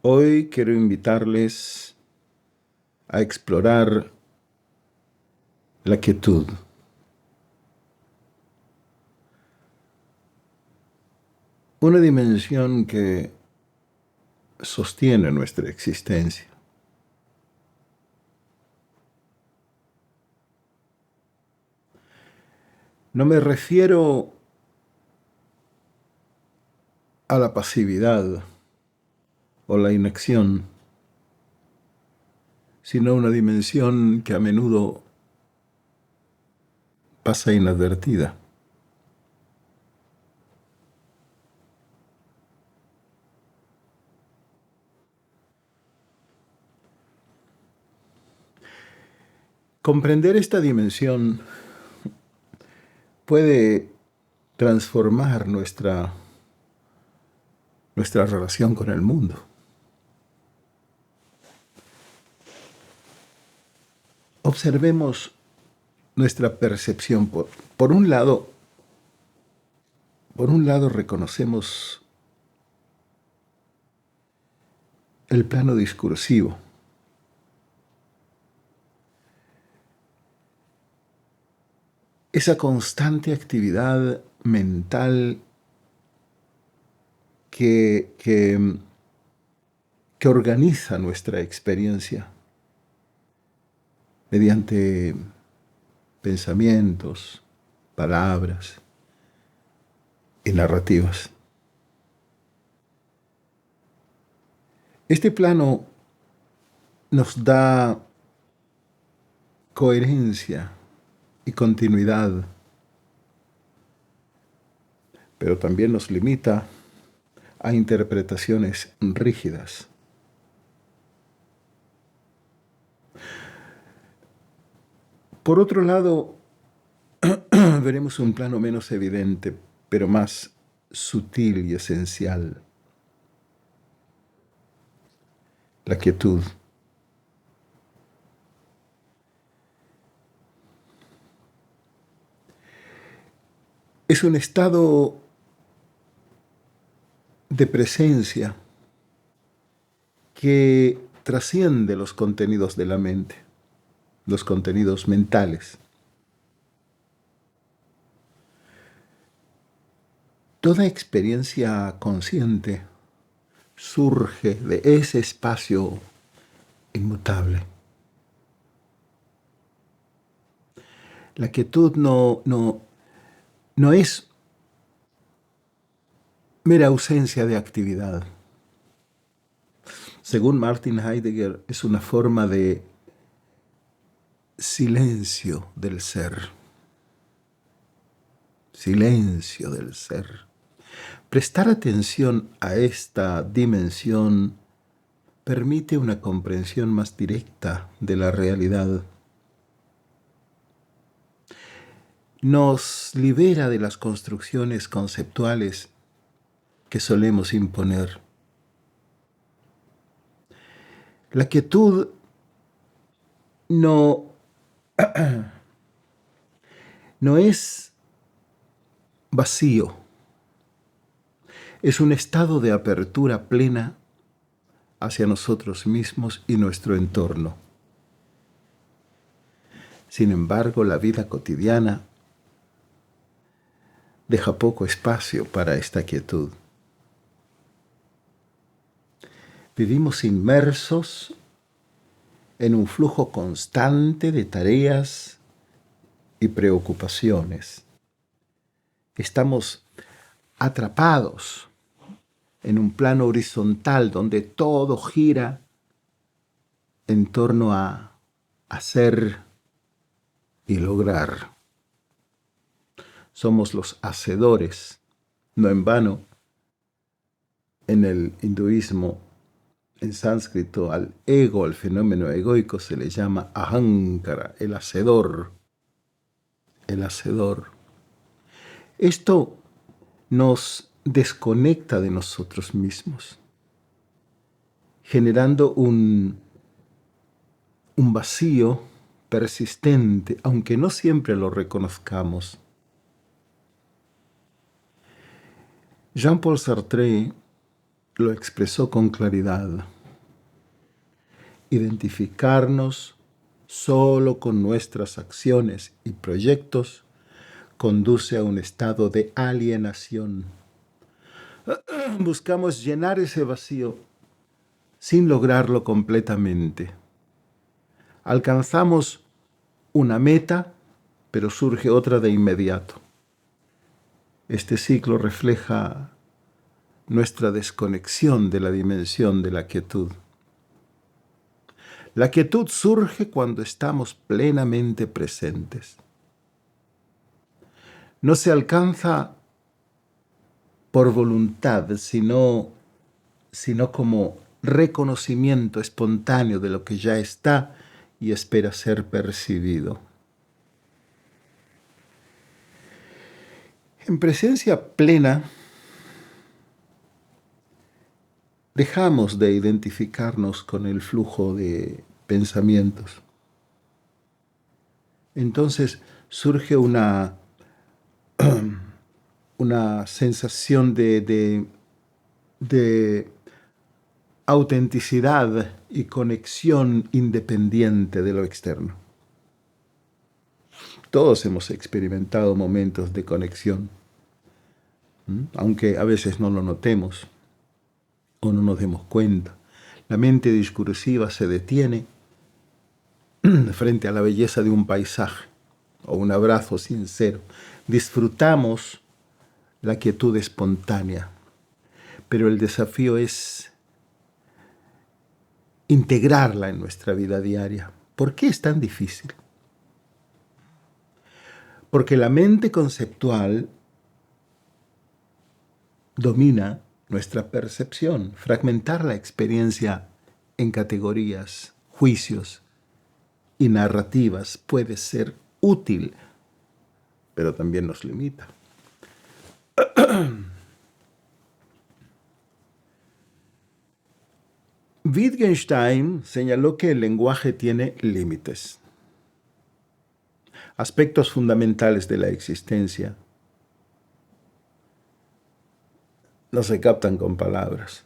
Hoy quiero invitarles a explorar la quietud. Una dimensión que sostiene nuestra existencia. No me refiero a la pasividad o la inacción, sino una dimensión que a menudo pasa inadvertida. Comprender esta dimensión puede transformar nuestra relación con el mundo. Observemos nuestra percepción. Por un lado, reconocemos el plano discursivo. Esa constante actividad mental que organiza nuestra experiencia mediante pensamientos, palabras y narrativas. Este plano nos da coherencia y continuidad, pero también nos limita a interpretaciones rígidas. Por otro lado, veremos un plano menos evidente, pero más sutil y esencial. La quietud. Es un estado de presencia que trasciende los contenidos de la mente, los contenidos mentales. Toda experiencia consciente surge de ese espacio inmutable. La quietud no es mera ausencia de actividad. Según Martin Heidegger, es una forma de silencio del ser. Silencio del ser. Prestar atención a esta dimensión permite una comprensión más directa de la realidad. nos libera de las construcciones conceptuales que solemos imponer. La quietud no es vacío, es un estado de apertura plena hacia nosotros mismos y nuestro entorno. Sin embargo, la vida cotidiana deja poco espacio para esta quietud. Vivimos inmersos en un flujo constante de tareas y preocupaciones. Estamos atrapados en un plano horizontal donde todo gira en torno a hacer y lograr. Somos los hacedores. No en vano, en el hinduismo, en sánscrito, al ego, al fenómeno egoico, se le llama ahankara, el hacedor. El hacedor. Esto nos desconecta de nosotros mismos, generando un vacío persistente, aunque no siempre lo reconozcamos. Jean-Paul Sartre lo expresó con claridad. Identificarnos solo con nuestras acciones y proyectos conduce a un estado de alienación. Buscamos llenar ese vacío sin lograrlo completamente. Alcanzamos una meta, pero surge otra de inmediato. Este ciclo refleja nuestra desconexión de la dimensión de la quietud. La quietud surge cuando estamos plenamente presentes. No se alcanza por voluntad, sino como reconocimiento espontáneo de lo que ya está y espera ser percibido. En presencia plena, dejamos de identificarnos con el flujo de pensamientos. Entonces surge una sensación de autenticidad y conexión independiente de lo externo. Todos hemos experimentado momentos de conexión, aunque a veces no lo notemos o no nos demos cuenta. La mente discursiva se detiene frente a la belleza de un paisaje o un abrazo sincero. Disfrutamos la quietud espontánea, pero el desafío es integrarla en nuestra vida diaria. ¿Por qué es tan difícil? Porque la mente conceptual domina nuestra percepción. Fragmentar la experiencia en categorías, juicios y narrativas puede ser útil, pero también nos limita. Wittgenstein señaló que el lenguaje tiene límites, aspectos fundamentales de la existencia. No se captan con palabras.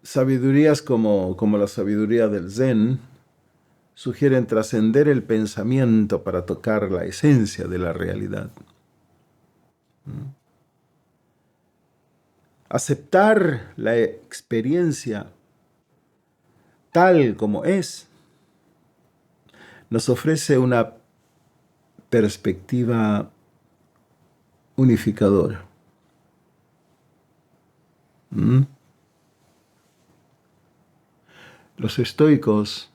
Sabidurías como la sabiduría del Zen sugieren trascender el pensamiento para tocar la esencia de la realidad. Aceptar la experiencia tal como es nos ofrece una perspectiva unificadora. Los estoicos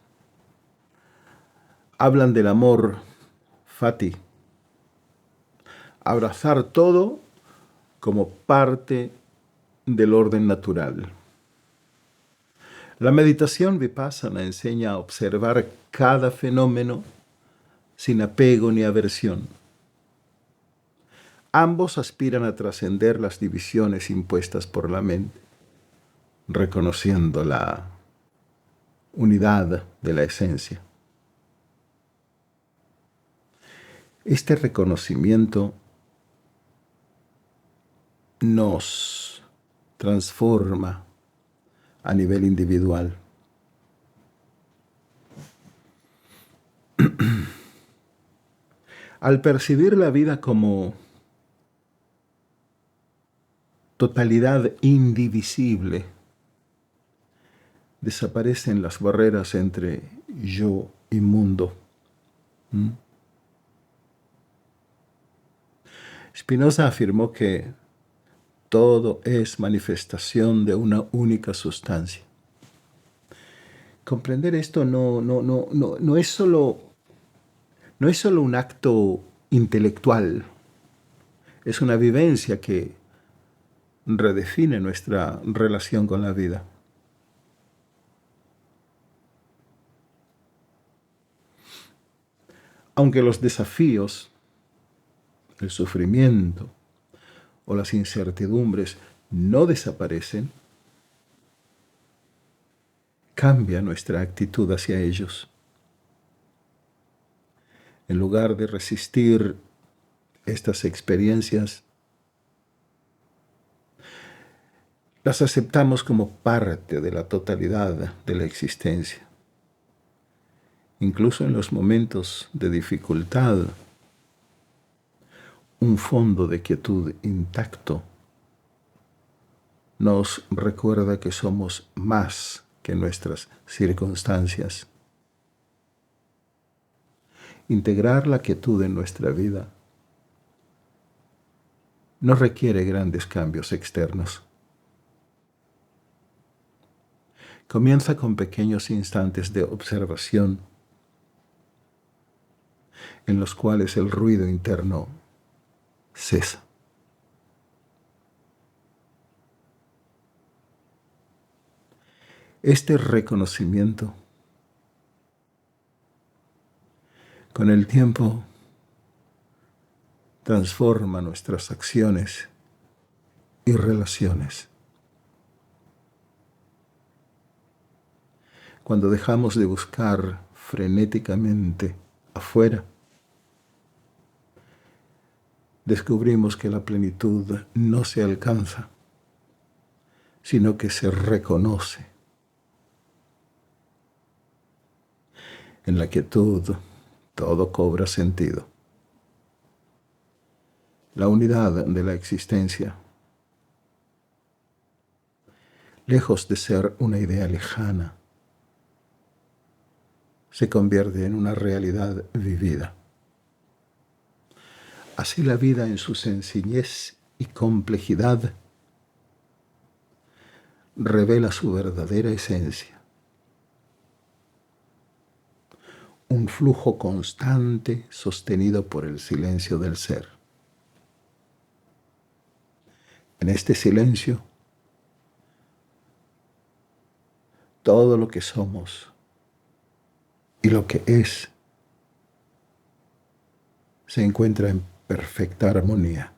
hablan del amor fati, abrazar todo como parte del orden natural. La meditación vipassana enseña a observar cada fenómeno sin apego ni aversión. Ambos aspiran a trascender las divisiones impuestas por la mente, reconociendo la unidad de la esencia. Este reconocimiento nos transforma a nivel individual. Al percibir la vida como totalidad indivisible, desaparecen las barreras entre yo y mundo. Spinoza afirmó que todo es manifestación de una única sustancia. Comprender esto no es solo un acto intelectual, es una vivencia que redefine nuestra relación con la vida. Aunque los desafíos, el sufrimiento o las incertidumbres no desaparecen, cambia nuestra actitud hacia ellos. En lugar de resistir estas experiencias, las aceptamos como parte de la totalidad de la existencia. Incluso en los momentos de dificultad, un fondo de quietud intacto nos recuerda que somos más que nuestras circunstancias. Integrar la quietud en nuestra vida no requiere grandes cambios externos. Comienza con pequeños instantes de observación en los cuales el ruido interno cesa. Este reconocimiento, con el tiempo, transforma nuestras acciones y relaciones. Cuando dejamos de buscar frenéticamente afuera, descubrimos que la plenitud no se alcanza, sino que se reconoce. En la quietud, todo cobra sentido. La unidad de la existencia, lejos de ser una idea lejana, se convierte en una realidad vivida. Así la vida en su sencillez y complejidad revela su verdadera esencia. Un flujo constante sostenido por el silencio del ser. En este silencio, todo lo que somos y lo que es se encuentra en perfecta armonía.